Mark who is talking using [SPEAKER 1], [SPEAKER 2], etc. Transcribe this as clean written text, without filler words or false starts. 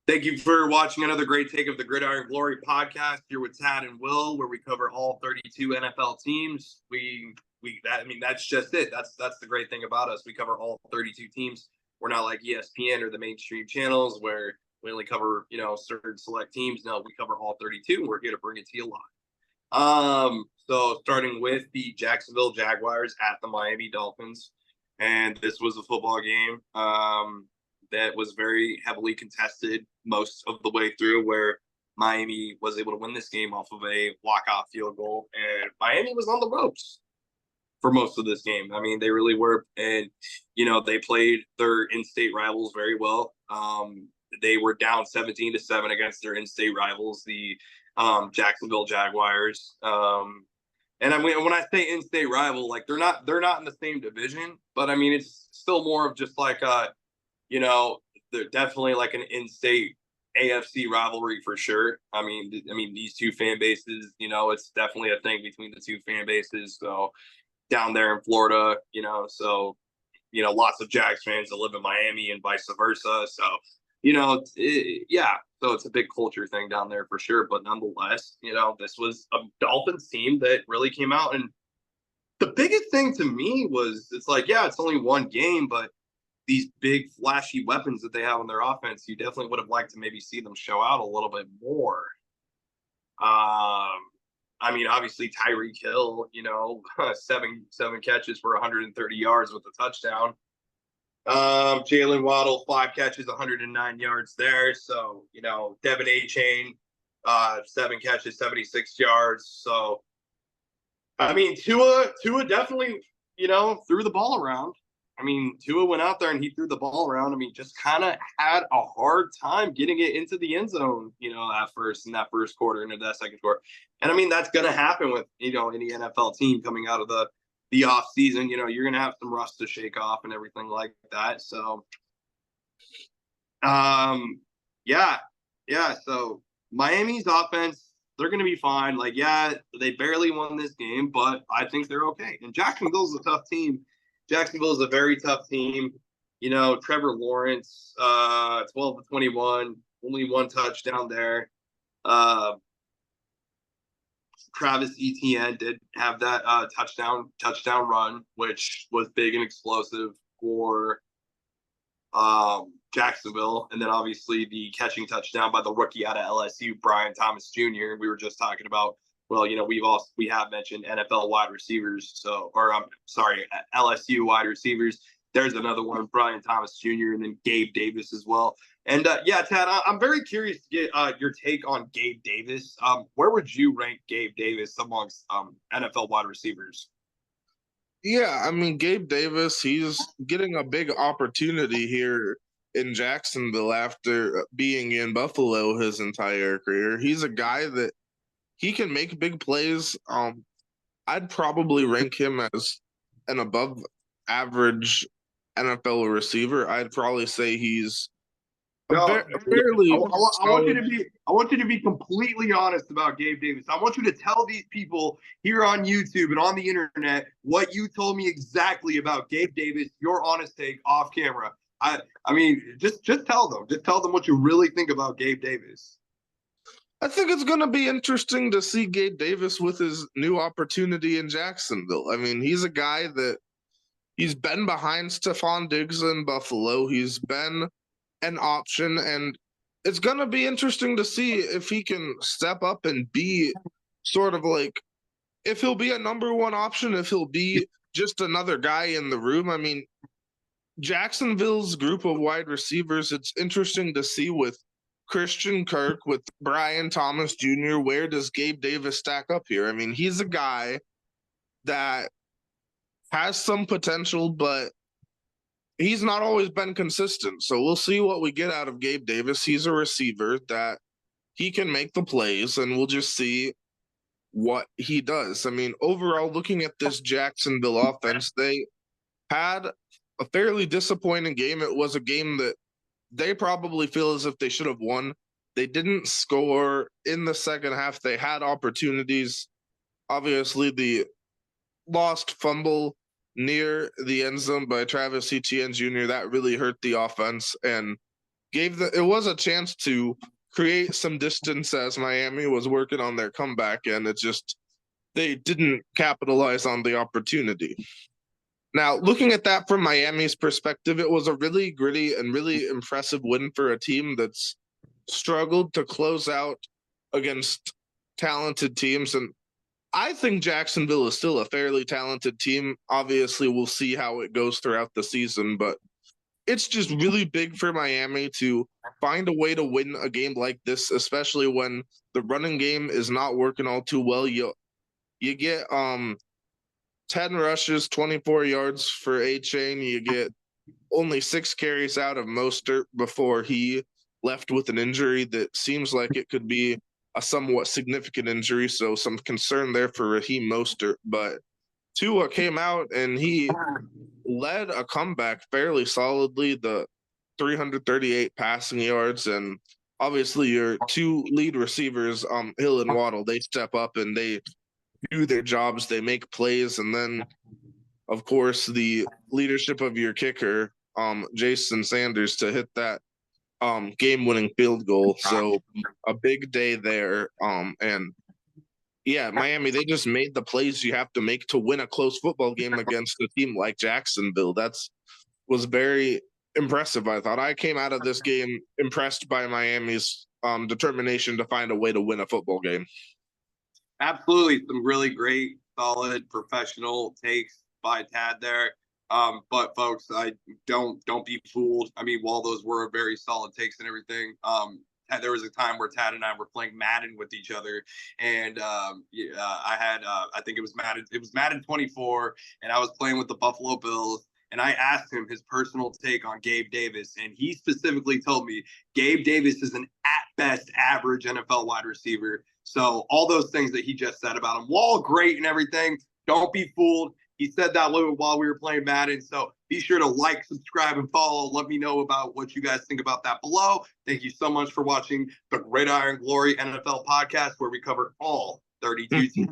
[SPEAKER 1] Thank you for watching another great take of the Gridiron Glory podcast here with Tad and Will, where we cover all 32 NFL teams. That's just it. That's the great thing about us. We cover all 32 teams. We're not like ESPN or the mainstream channels where we only cover, certain select teams. No, we cover all 32, and we're here to bring it to you live. So starting with the Jacksonville Jaguars at the Miami Dolphins, and this was a football game. That was very heavily contested most of the way through, where Miami was able to win this game off of a walk-off field goal, and Miami was on the ropes for most of this game. I mean, they really were, and they played their in-state rivals very well. They were down 17-7 against their in-state rivals, the Jacksonville Jaguars. And I mean, when I say in-state rival, like they're not in the same division, but I mean it's still more of just like they're definitely like an in-state AFC rivalry for sure. I mean, these two fan bases, it's definitely a thing between the two fan bases. So down there in Florida, lots of Jags fans that live in Miami and vice versa. So, so it's a big culture thing down there for sure. But nonetheless, this was a Dolphins team that really came out. And the biggest thing to me was it's like, yeah, it's only one game, but these big flashy weapons that they have on their offense, you definitely would have liked to maybe see them show out a little bit more. Obviously Tyreek Hill, seven catches for 130 yards with a touchdown. Jalen Waddle, 5 catches, 109 yards there. So, Devin A-Chain, 7 catches, 76 yards. So, I mean, Tua definitely, threw the ball around. I mean, Tua went out there and he threw the ball around. I mean, just kind of had a hard time getting it into the end zone, in that first quarter, into that second quarter. And I mean, that's going to happen with, any NFL team coming out of the off season. You're going to have some rust to shake off and everything like that. So, yeah. So Miami's offense, they're going to be fine. Like, yeah, they barely won this game, but I think they're okay. And Jacksonville's a tough team. Jacksonville is a very tough team. Trevor Lawrence, 12-21, only 1 touchdown there. Travis Etienne did have that touchdown run, which was big and explosive for Jacksonville. And then obviously the catching touchdown by the rookie out of LSU, Brian Thomas Jr. We were just talking about. Well, we have mentioned NFL wide receivers. So, LSU wide receivers. There's another one, Brian Thomas Jr. and then Gabe Davis as well. And Tad, I'm very curious to get your take on Gabe Davis. Where would you rank Gabe Davis amongst NFL wide receivers?
[SPEAKER 2] Yeah, I mean, Gabe Davis, he's getting a big opportunity here in Jacksonville after being in Buffalo his entire career. He's a guy that he can make big plays. I'd probably rank him as an above average NFL receiver. I'd probably say he's fairly.
[SPEAKER 1] I want you to be completely honest about Gabe Davis. I want you to tell these people here on YouTube and on the internet what you told me exactly about Gabe Davis. Your honest take off camera. I mean, just tell them. Just tell them what you really think about Gabe Davis.
[SPEAKER 2] I think it's going to be interesting to see Gabe Davis with his new opportunity in Jacksonville. I mean, he's a guy that he's been behind Stephon Diggs in Buffalo. He's been an option, and it's going to be interesting to see if he can step up and be sort of like, if he'll be a number one option, if he'll be just another guy in the room. I mean, Jacksonville's group of wide receivers, it's interesting to see with Christian Kirk, with Brian Thomas Jr., where does Gabe Davis stack up here? I mean, he's a guy that has some potential, but he's not always been consistent. So we'll see what we get out of Gabe Davis. He's a receiver that he can make the plays, and we'll just see what he does. I mean, overall, looking at this Jacksonville offense, they had a fairly disappointing game. It was a game that they probably feel as if they should have won. They didn't score in the second half. They had opportunities. Obviously, the lost fumble near the end zone by Travis Etienne Jr. That really hurt the offense and it was a chance to create some distance as Miami was working on their comeback, and they didn't capitalize on the opportunity. Now, looking at that from Miami's perspective, it was a really gritty and really impressive win for a team that's struggled to close out against talented teams. And I think Jacksonville is still a fairly talented team. Obviously, we'll see how it goes throughout the season, but it's just really big for Miami to find a way to win a game like this, especially when the running game is not working all too well. You get 10 rushes, 24 yards for A-Chain. You get only 6 carries out of Mostert before he left with an injury that seems like it could be a somewhat significant injury, so some concern there for Raheem Mostert. But Tua came out and he led a comeback fairly solidly, the 338 passing yards, and obviously your two lead receivers, Hill and Waddle, they step up and they do their jobs, they make plays, and then of course the leadership of your kicker, Jason Sanders, to hit that game-winning field goal. So a big day there, and yeah, Miami, they just made the plays you have to make to win a close football game against a team like Jacksonville. Was very impressive, I thought. I came out of this game impressed by Miami's determination to find a way to win a football game.
[SPEAKER 1] Absolutely. Some really great, solid, professional takes by Tad there. But folks, I don't be fooled. I mean, while those were very solid takes and everything, there was a time where Tad and I were playing Madden with each other, and I had I think it was Madden 24, and I was playing with the Buffalo Bills, and I asked him his personal take on Gabe Davis, and he specifically told me Gabe Davis is an at best average NFL wide receiver. So all those things that he just said about him, while great and everything, don't be fooled. He said that while we were playing Madden. So be sure to like, subscribe, and follow. Let me know about what you guys think about that below. Thank you so much for watching the Gridiron Glory NFL podcast, where we cover all 32 teams.